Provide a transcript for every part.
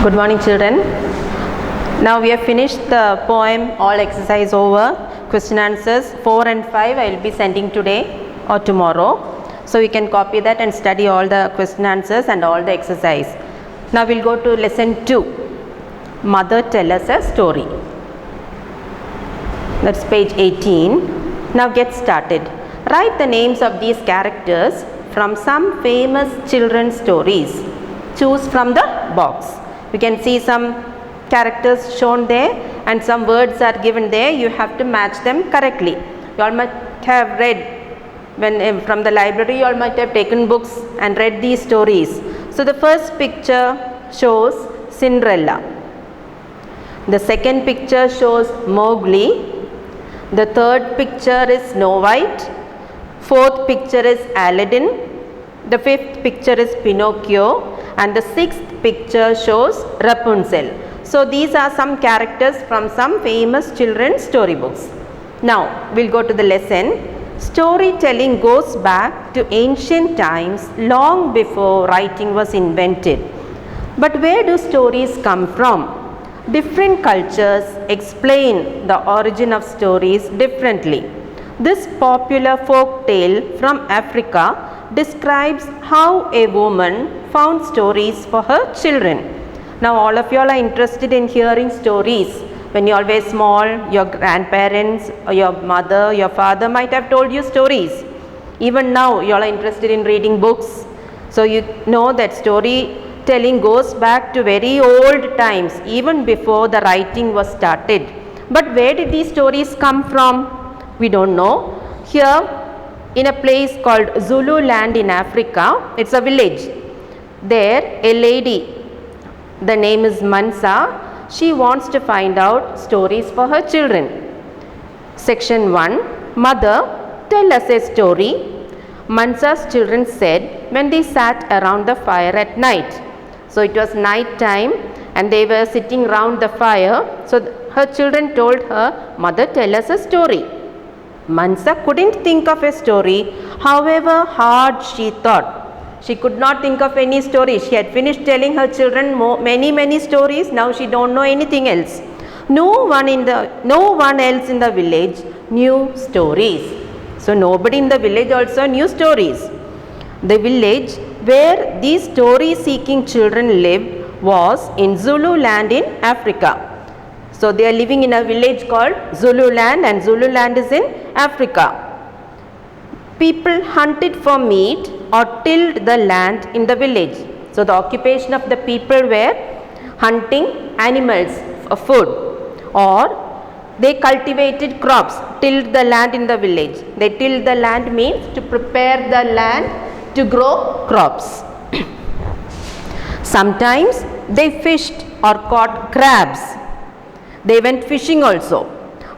Good morning, children. Now we have finished the poem All Exercise over. Question answers 4 and 5 I will be sending today or tomorrow. So you can copy that and study all the question answers and all the exercise. Now we'll go to lesson 2. Mother tell us a story. That's page 18. Now get started. Write the names of these characters from some famous children's stories. Choose from the box. You can see some characters shown there and some words are given there. You have to match them correctly. You all might have read when from the library, you all might have taken books and read these stories. So the first picture shows Cinderella. The second picture shows Mowgli. The third picture is Snow White. Fourth picture is Aladdin. The fifth picture is Pinocchio. And the sixth picture shows Rapunzel. So these are some characters from some famous children's storybooks. Now we'll go to the lesson. Storytelling goes back to ancient times, long before writing was invented. But where do stories come from? Different cultures explain the origin of stories differently. This popular folk tale from Africa describes how a woman found stories for her children. Now all of you all are interested in hearing stories. When you all were small, your grandparents or your mother, your father might have told you stories. Even now you all are interested in reading books. So you know that storytelling goes back to very old times, even before the writing was started. But where did these stories come from? We don't know. Here in a place called Zululand in Africa, it's a village. There a lady, the name is Mansa, she wants to find out stories for her children. Section 1. Mother, tell us a story. Mansa's children said when they sat around the fire at night. So it was night time and they were sitting around the fire. So her children told her, Mother, tell us a story. Mansa couldn't think of a story, however hard she thought. She could not think of any story. She had finished telling her children many stories. Now she don't know anything else. No one else in the village knew stories. So nobody in the village also knew stories. The village where these story-seeking children lived was in Zululand in Africa. So they are living in a village called Zululand, and Zululand is in Africa. People hunted for meat or tilled the land in the village. So the occupation of the people were hunting animals for food, or they cultivated crops, tilled the land in the village. They tilled the land means to prepare the land to grow crops. Sometimes they fished or caught crabs. They went fishing also.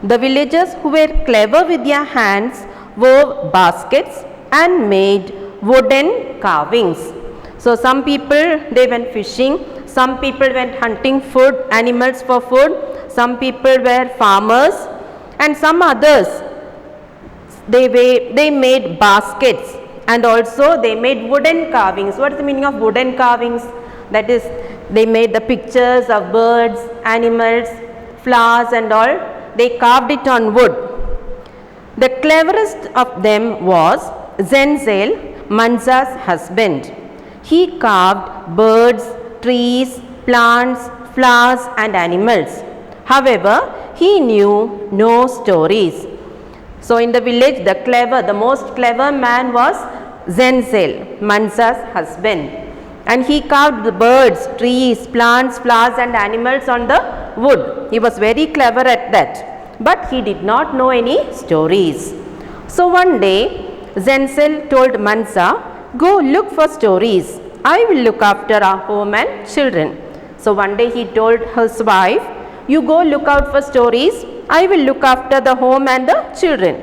The villagers who were clever with their hands wove baskets and made wooden carvings. So some people, they went fishing, some people went hunting food, animals for food, some people were farmers, and some others, they made baskets and also they made wooden carvings. What is the meaning of wooden carvings? That is, they made the pictures of birds, animals, flowers and all. They carved it on wood. The cleverest of them was Zenzel, Mansa's husband. He carved birds, trees, plants, flowers and animals. However, he knew no stories. So in the village, the most clever man was Zenzel, Mansa's husband. And he carved the birds, trees, plants, flowers and animals on the wood. He was very clever at that. But he did not know any stories. So one day, Zenzel told Mansa, go look for stories. I will look after our home and children. So one day he told his wife, you go look out for stories. I will look after the home and the children.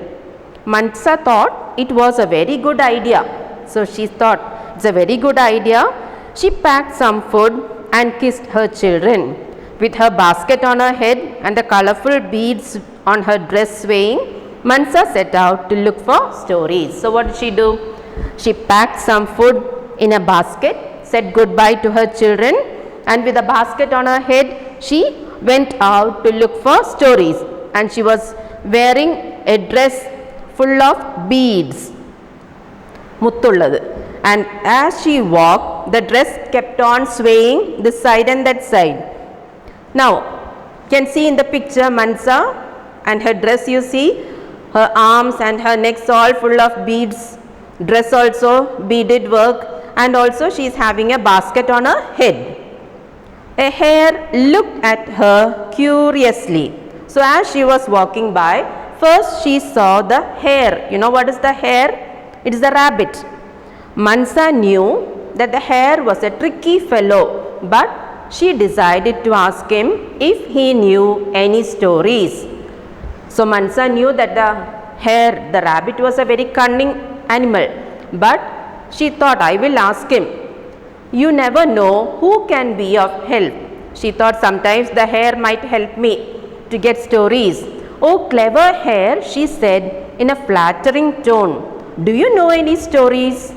Mansa thought it was a very good idea. So she thought it's a very good idea. She packed some food and kissed her children. With her basket on her head and the colorful beads on her dress swaying, Mansa set out to look for stories. So what did she do? She packed some food in a basket, said goodbye to her children and with a basket on her head, she went out to look for stories, and she was wearing a dress full of beads. Muttullathu. And as she walked, the dress kept on swaying this side and that side. Now, you can see in the picture Mansa and her dress, you see her arms and her necks all full of beads, dress also beaded work, and also she is having a basket on her head. A hare looked at her curiously. So as she was walking by, first she saw the hare. You know what is the hare? It is the rabbit. Mansa knew that the hare was a tricky fellow, but she decided to ask him if he knew any stories. So Mansa knew that the hare, the rabbit, was a very cunning animal, but she thought, I will ask him. You never know who can be of help. She thought sometimes the hare might help me to get stories. Oh, clever hare, she said in a flattering tone. Do you know any stories?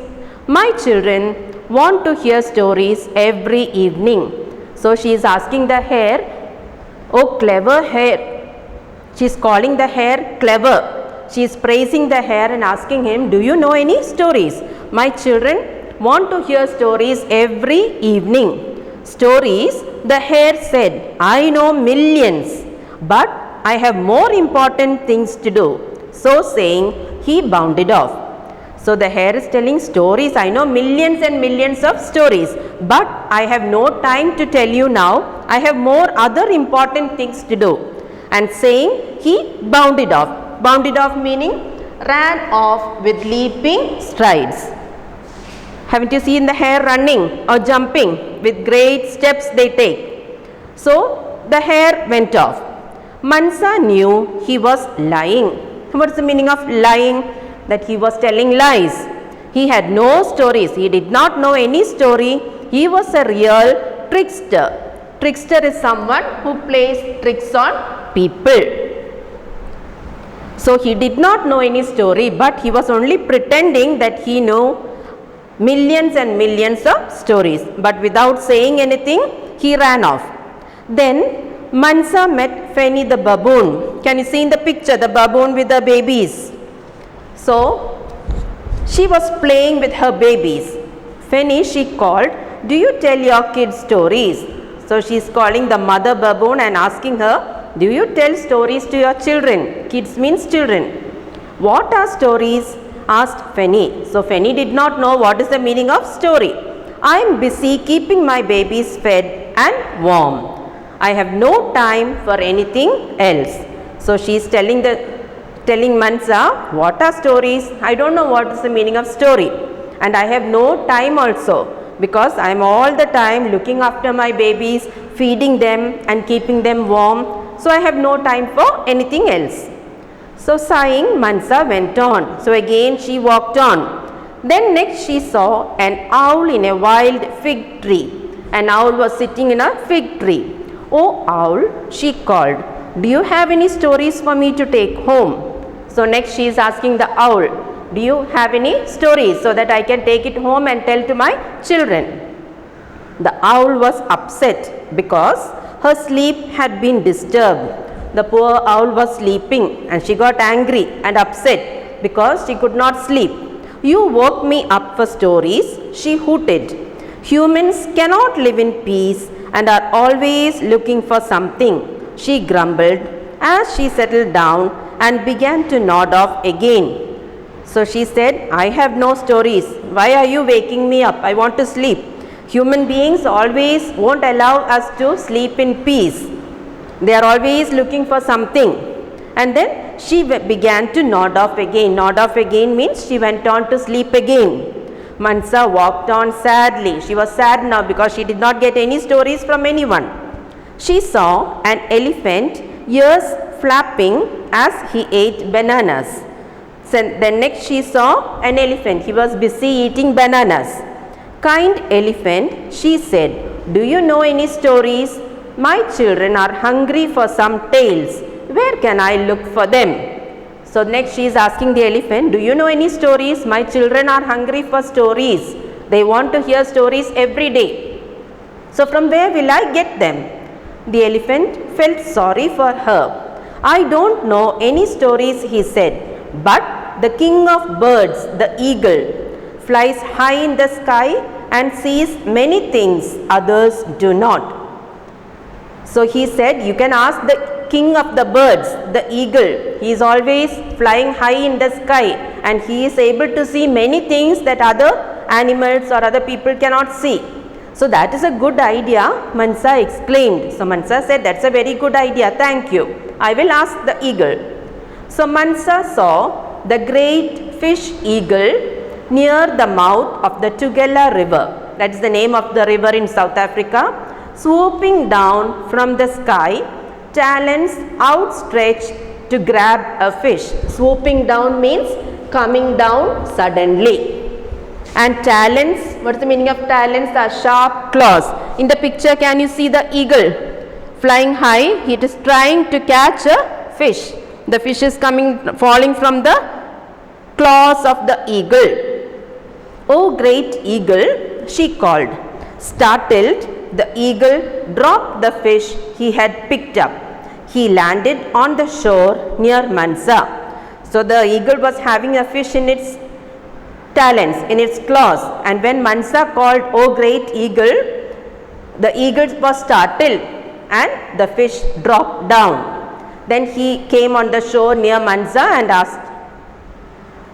My children want to hear stories every evening. So she is asking the hare, oh clever hare. She is calling the hare clever. She is praising the hare and asking him, do you know any stories? My children want to hear stories every evening. Stories, the hare said, I know millions, but I have more important things to do. So saying, he bounded off. So the hare is telling stories. I know millions and millions of stories, but I have no time to tell you now. I have more other important things to do. And saying, he bounded off. Bounded off meaning ran off with leaping strides. Haven't you seen the hare running or jumping? With great steps they take. So the hare went off. Mansa knew he was lying. What is the meaning of lying? That he was telling lies. He had no stories. He did not know any story. He was a real trickster. Trickster is someone who plays tricks on people. So he did not know any story, but he was only pretending that he knew millions and millions of stories. But without saying anything, he ran off. Then Mansa met Fanny the baboon. Can you see in the picture the baboon with the babies? So she was playing with her babies. Fanny, she called, do you tell your kids stories? So she is calling the mother baboon and asking her, do you tell stories to your children? Kids means children. What are stories? Asked Fanny. So Fanny did not know what is the meaning of story. I am busy keeping my babies fed and warm. I have no time for anything else. So she is telling Mansa, what are stories? I don't know what is the meaning of story, and I have no time also, because I am all the time looking after my babies, feeding them and keeping them warm. So I have no time for anything else. So sighing, Mansa went on. So again she walked on. Then next she saw an owl in a wild fig tree. An owl was sitting in a fig tree. Oh owl, she called, do you have any stories for me to take home? So next she is asking the owl, do you have any stories so that I can take it home and tell to my children? The owl was upset because her sleep had been disturbed. The poor owl was sleeping and she got angry and upset because she could not sleep. You woke me up for stories, she hooted. Humans cannot live in peace and are always looking for something, she grumbled as she settled down and began to nod off again. So she said, I have no stories. Why are you waking me up? I want to sleep. Human beings always won't allow us to sleep in peace. They are always looking for something. And then she began to nod off again. Nod off again means she went on to sleep again. Mansa walked on sadly. She was sad now because she did not get any stories from anyone. She saw an elephant, ears flapping as he ate bananas. So then next she saw an elephant. He was busy eating bananas. Kind elephant, she said, do you know any stories? My children are hungry for some tales. Where can I look for them? So next she is asking the elephant, do you know any stories? My children are hungry for stories. They want to hear stories every day. So from where will I get them? The elephant felt sorry for her. I don't know any stories, he said, but the king of birds, the eagle, flies high in the sky and sees many things others do not. So he said, you can ask the king of the birds, the eagle. He is always flying high in the sky and he is able to see many things that other animals or other people cannot see. So that is a good idea, Mansa exclaimed. So Mansa said, that's a very good idea, thank you. I will ask the eagle. So Mansa saw the great fish eagle near the mouth of the Tugela river. That is the name of the river in South Africa. Swooping down from the sky, talons outstretched to grab a fish. Swooping down means coming down suddenly. And talons, what is the meaning of talons? The sharp claws. In the picture, can you see the eagle flying high? It is trying to catch a fish. The fish is falling from the claws of the eagle. Oh great eagle, she called. Startled, the eagle dropped the fish he had picked up. He landed on the shore near Mansa. So the eagle was having a fish in its talons, in its claws, and when Mansa called, oh great eagle, the eagle was startled and the fish dropped down. Then he came on the shore near Mansa and asked,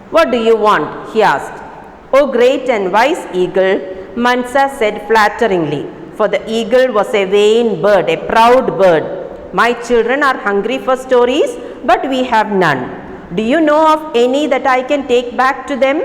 what do you want? He asked. Oh great and wise eagle, Mansa said flatteringly, for the eagle was a vain bird, a proud bird. My children are hungry for stories, but we have none. Do you know of any that I can take back to them?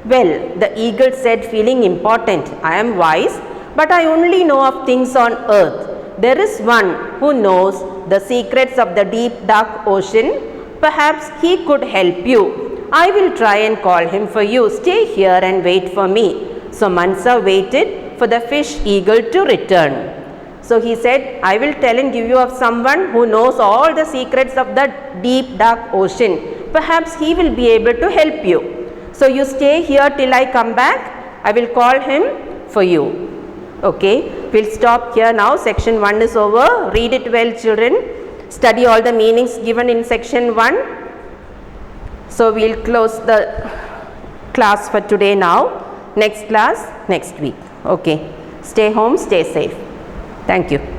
Well, the eagle said, feeling important, I am wise, but I only know of things on earth. There is one who knows the secrets of the deep dark ocean. Perhaps he could help you. I will try and call him for you. Stay here and wait for me. So Mansa waited for the fish eagle to return. So he said, I will tell and give you of someone who knows all the secrets of the deep dark ocean. Perhaps he will be able to help you. So you stay here till I come back. I will call him for you. Okay, we'll stop here now. Section 1 is over. Read it well, children. Study all the meanings given in section 1. So we'll close the class for today now. Next class next week. Okay, stay home, stay safe. Thank you.